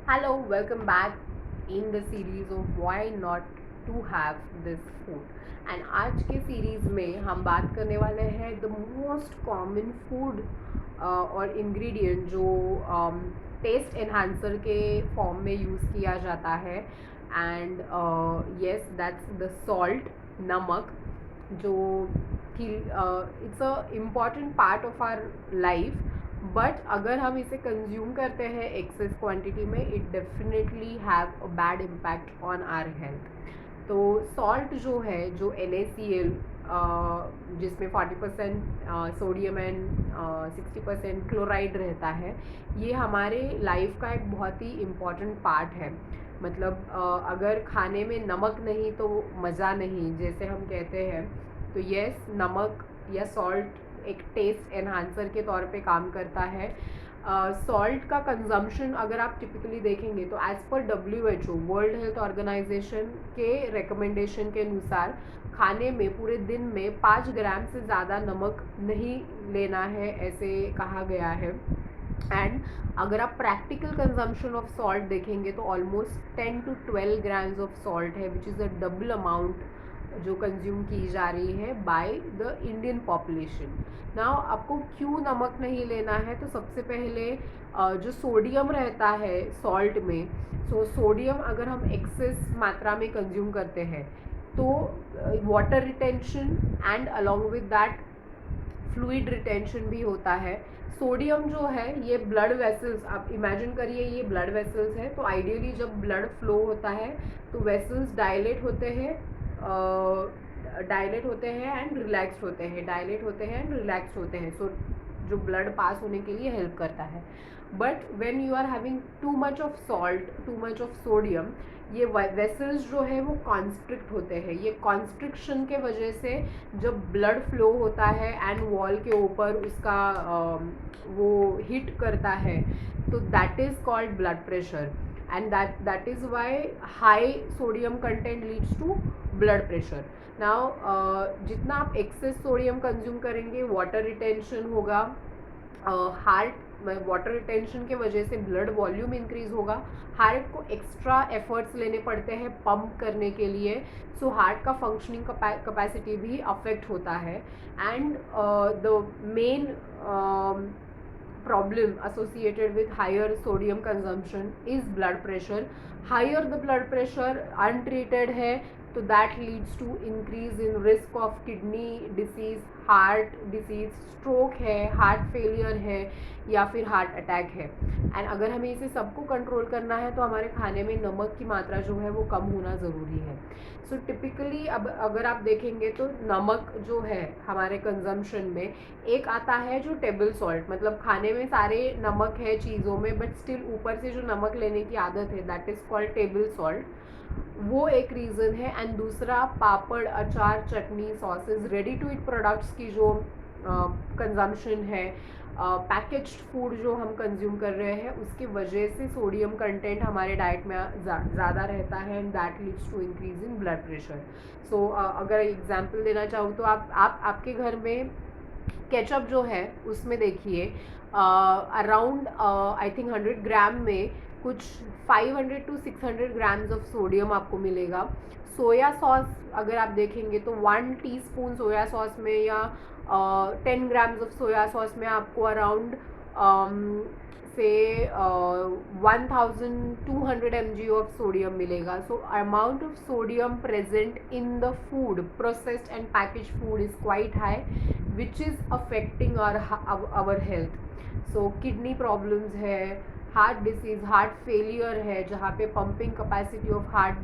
Hello, welcome back in the series of why not to have this food. And आज के series में हम बात करने वाले हैं द मोस्ट कॉमन फूड और इंग्रेडिएंट जो टेस्ट एनहांसर के फॉर्म में यूज़ किया जाता है and yes that's the salt, नमक, जो कि it's a important part of our life. But अगर हम इसे कंज्यूम करते हैं एक्सेस क्वांटिटी में, it definitely have a bad impact on our health. तो सॉल्ट जो है, जो NaCl, जिसमें 40% सोडियम एंड 60% क्लोराइड रहता है, ये हमारे लाइफ का एक बहुत ही इम्पॉर्टेंट पार्ट है। मतलब अगर खाने में नमक नहीं तो मज़ा नहीं, जैसे हम कहते हैं। तो यस, नमक या सॉल्ट एक टेस्ट एनहांसर के तौर पे काम करता है। सॉल्ट का कंजम्पशन अगर आप टिपिकली देखेंगे तो as per WHO, World Health Organization के रिकमेंडेशन के अनुसार खाने में पूरे दिन में 5 ग्राम से ज़्यादा नमक नहीं लेना है, ऐसे कहा गया है। एंड अगर आप प्रैक्टिकल कंजम्पशन ऑफ सॉल्ट देखेंगे तो almost 10 to 12 grams of salt है, which is a double amount जो कंज्यूम की जा रही है by the Indian population. Now आपको क्यों नमक नहीं लेना है? तो सबसे पहले जो सोडियम रहता है सॉल्ट में, सोडियम अगर हम एक्सेस मात्रा में कंज्यूम करते हैं तो water retention and along with that fluid retention भी होता है। सोडियम जो है ये ब्लड वेसल्स, आप इमेजिन करिए ये ब्लड वेसल्स है, तो आइडियली जब ब्लड फ्लो होता है तो वेसल्स डायलेट होते हैं एंड रिलैक्स होते हैं, डायलेट होते हैं एंड रिलैक्स होते हैं। सो जो ब्लड पास होने के लिए हेल्प करता है। But when you are having too much of salt, too much of sodium, ये वेसल्स जो है वो कॉन्स्ट्रिक्ट होते हैं। ये कॉन्स्ट्रिक्शन के वजह से जब ब्लड फ्लो होता है एंड वॉल के ऊपर उसका वो हिट करता है, तो that is called blood pressure. And that is why high sodium content leads to blood pressure. Now जितना आप एक्सेस सोडियम कंज्यूम करेंगे, वाटर रिटेंशन होगा, हार्ट वाटर रिटेंशन के वजह से ब्लड वॉल्यूम इंक्रीज होगा, हार्ट को एक्स्ट्रा एफर्ट्स लेने पड़ते हैं पंप करने के लिए, सो हार्ट का फंक्शनिंग कैपेसिटी भी अफेक्ट होता है। And the main problem associated with higher sodium consumption is blood pressure. Higher the blood pressure untreated है तो that leads to increase in risk of kidney disease, heart disease, stroke है, heart failure है, या फिर heart attack है। And अगर हमें इसे सबको कंट्रोल करना है तो हमारे खाने में नमक की मात्रा जो है वो कम होना ज़रूरी है। सो टिपिकली अब अगर आप देखेंगे तो नमक जो है हमारे कंजम्पशन में एक आता है जो टेबल सॉल्ट, मतलब खाने में सारे नमक है चीज़ों में, बट स्टिल ऊपर से जो नमक लेने की आदत है, that is called table salt. वो एक रीज़न है। एंड दूसरा, पापड़, अचार, चटनी, sausage, ready to eat products की जो कंजम्पशन है, पैकेज्ड फूड जो हम कंज्यूम कर रहे हैं, उसकी वजह से सोडियम कंटेंट हमारे डाइट में ज़्यादा रहता है and that leads to increase in blood pressure. So अगर एग्जांपल देना चाहूँ तो आपके घर में केचप जो है उसमें देखिए अराउंड आई थिंक 100 ग्राम में कुछ 500 to 600 ग्राम्स ऑफ सोडियम आपको मिलेगा। सोया सॉस अगर आप देखेंगे तो 1 टीस्पून सोया सॉस में या 10 ग्राम्स ऑफ सोया सॉस में आपको अराउंड से 1200 mg ऑफ सोडियम मिलेगा। So amount of sodium present in the food, processed and package food, is quite high, which is affecting our health. So kidney problems है, heart disease, heart failure है, जहाँ पे pumping capacity of heart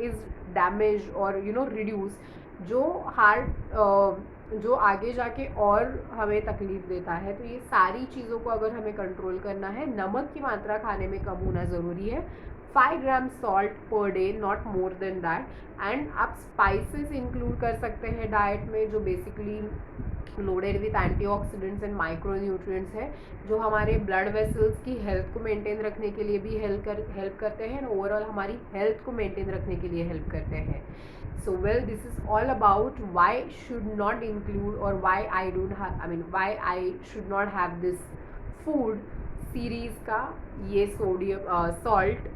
is damage और reduce, जो heart जो आगे जाके और हमें तकलीफ देता है। तो ये सारी चीज़ों को अगर हमें कंट्रोल करना है, नमक की मात्रा खाने में कम होना ज़रूरी है। 5 gram salt per day, not more than that. And आप स्पाइसेस इंक्लूड कर सकते हैं डाइट में, जो basically loaded with antioxidants and micronutrients है, जो हमारे ब्लड वेसल्स की हेल्थ को मेंटेन रखने के लिए भी हेल्प करते हैं, ओवरऑल हमारी हेल्थ को मेंटेन रखने के लिए हेल्प करते हैं। So well, this is all about why should not include, or why I don't have, I mean why I should not have this food series का ये सोडियम सॉल्ट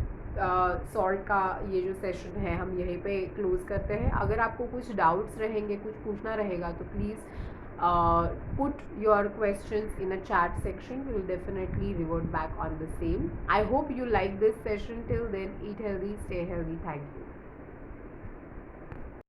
सॉल्ट का ये जो सेशन है हम यहीं पे क्लोज़ करते हैं. अगर आपको कुछ डाउट्स रहेंगे, कुछ पूछना रहेगा, तो please put your questions in a chat section. We'll definitely revert back on the same. I hope you like this session. Till then, eat healthy, stay healthy. Thank you.